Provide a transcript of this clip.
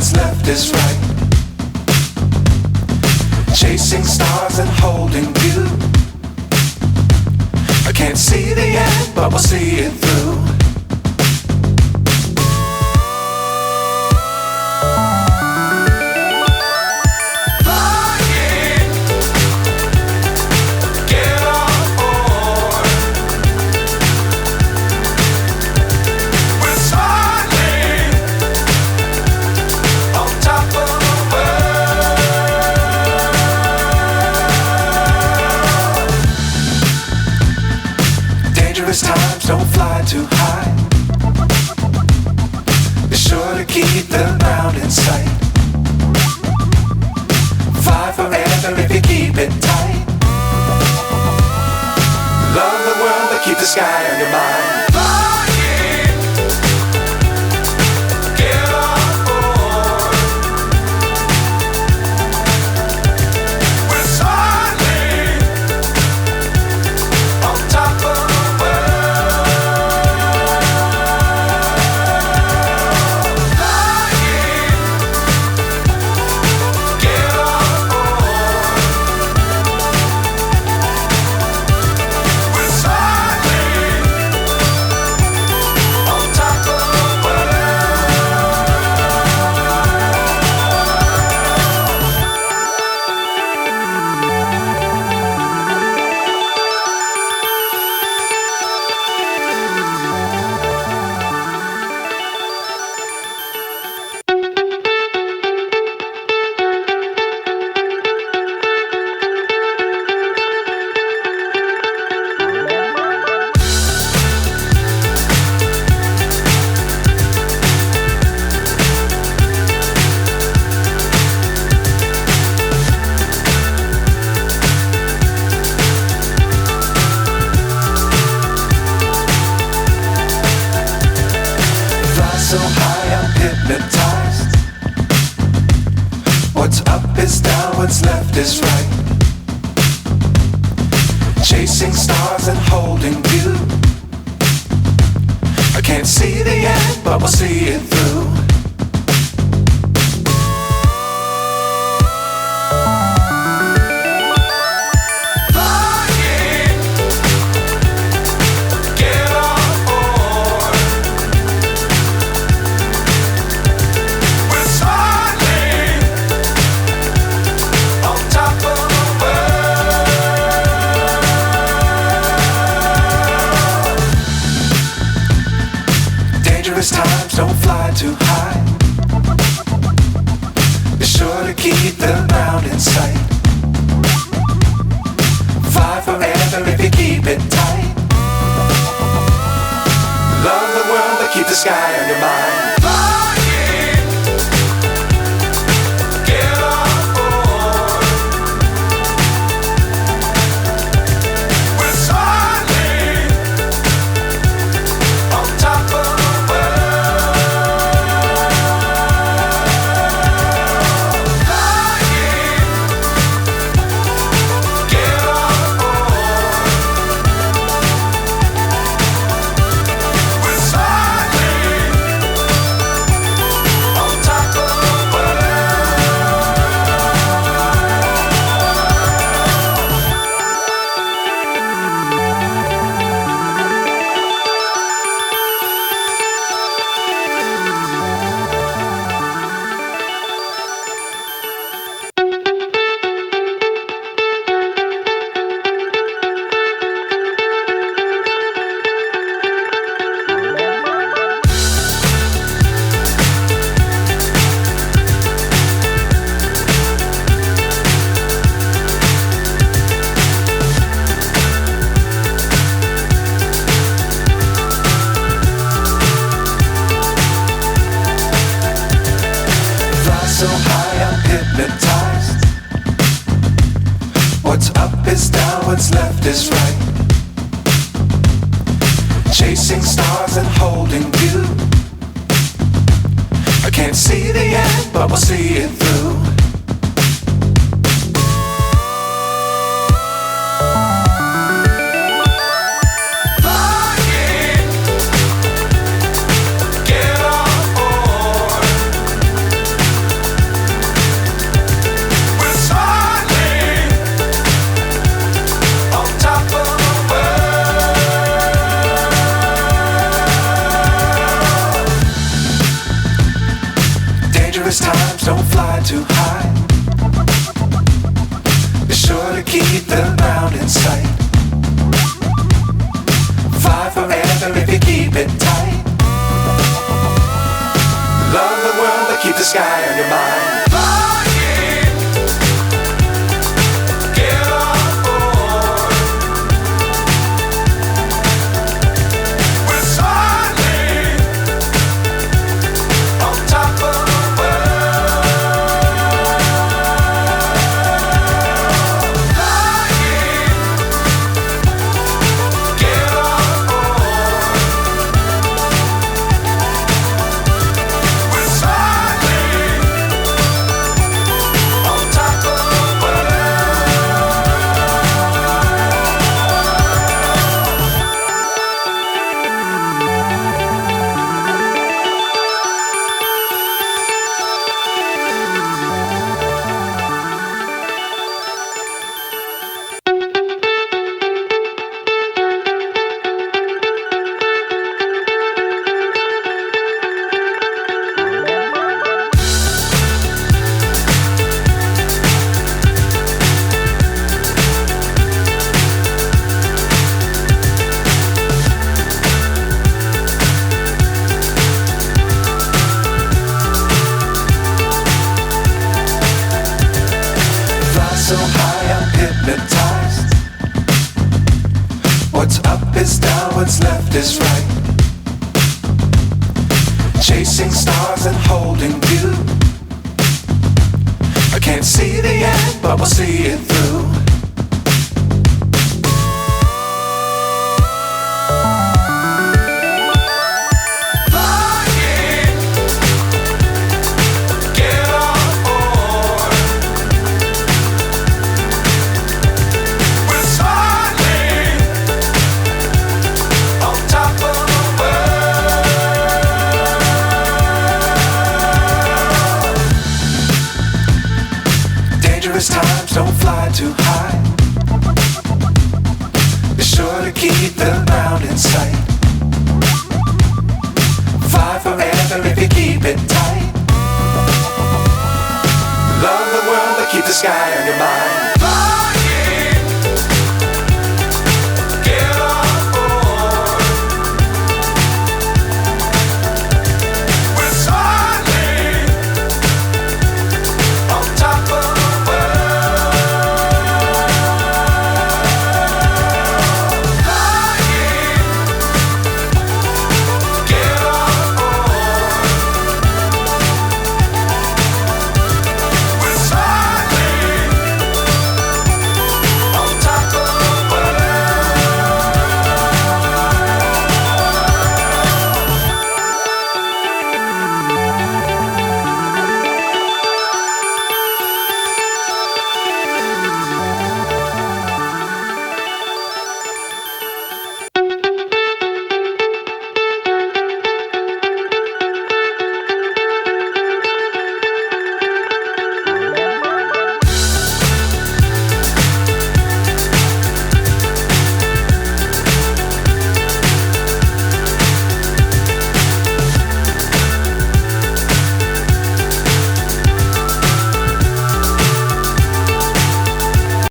what's left is right. Chasing stars and holding you. I can't see the end, but we'll see it through. Times don't fly too high. Be sure to keep the ground in sight. Fly forever if you keep it tight. Love the world but keep the sky on your mind. So high I'm hypnotized. What's up is down, what's left is right. Chasing stars and holding you. I can't see the end, but we'll see it through. Times don't fly too high. Be sure to keep the ground in sight. Fly forever if you keep it tight. Love the world but keep the sky on your mind. So high I'm hypnotized. What's up is down, what's left is right. Chasing stars and holding you. I can't see the end, but we'll see it through. Dangerous times, don't fly too high. Be sure to keep the ground in sight. Fly forever if you keep it tight. Love the world, but keep the sky on your mind. Flying, get on board. We're soaring on top of the world. Flying, get on board. We're soaring on top of the so high I'm hypnotized. What's up is down, what's left is right. Chasing stars and holding you. I can't see the end, but we'll see it through. Flying, get on board. We're soaring on top of the world. Dangerous times, don't fly too high. Be sure to keep the ground in sight. Fly forever if you keep it tight. Love the world, but keep the sky